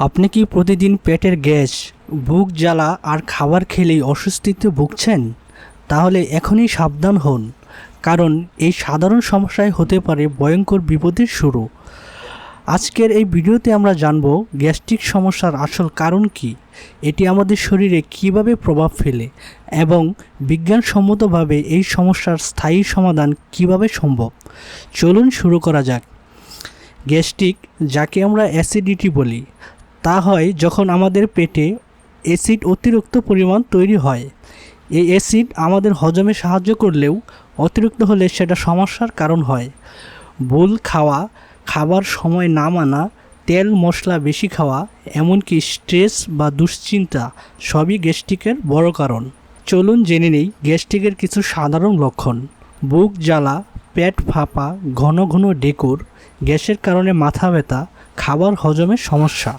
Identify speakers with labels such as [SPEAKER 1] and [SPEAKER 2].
[SPEAKER 1] আপনি কি প্রতিদিন পেটের গ্যাস, বুক জ্বালা আর খাবার খেলেই অস্বস্তিতে ভুগছেন? তাহলে এখনই সাবধান হন, কারণ এই সাধারণ সমস্যায় হতে পারে ভয়ঙ্কর বিপদের শুরু। আজকের এই ভিডিওতে আমরা জানব গ্যাস্ট্রিক সমস্যার আসল কারণ কী, এটি আমাদের শরীরে কীভাবে প্রভাব ফেলে এবং বিজ্ঞানসম্মতভাবে এই সমস্যার স্থায়ী সমাধান কীভাবে সম্ভব। চলুন শুরু করা যাক। গ্যাস্ট্রিক, যাকে আমরা অ্যাসিডিটি বলি, তা হয় যখন আমাদের পেটে অ্যাসিড অতিরিক্ত পরিমাণ তৈরি হয়। এই অ্যাসিড আমাদের হজমে সাহায্য করলেও অতিরিক্ত হলে সেটা সমস্যার কারণ হয়। ভুল খাওয়া, খাবার সময় না মানা, তেল মশলা বেশি খাওয়া, এমনকি স্ট্রেস বা দুশ্চিন্তা সবই গ্যাস্ট্রিকের বড় কারণ। চলুন জেনে নেই গ্যাস্ট্রিকের কিছু সাধারণ লক্ষণ। বুক জ্বালা, পেট ফাঁপা, ঘন ঘন ডেকুর, গ্যাসের কারণে মাথা ব্যথা, খাবার হজমের সমস্যা।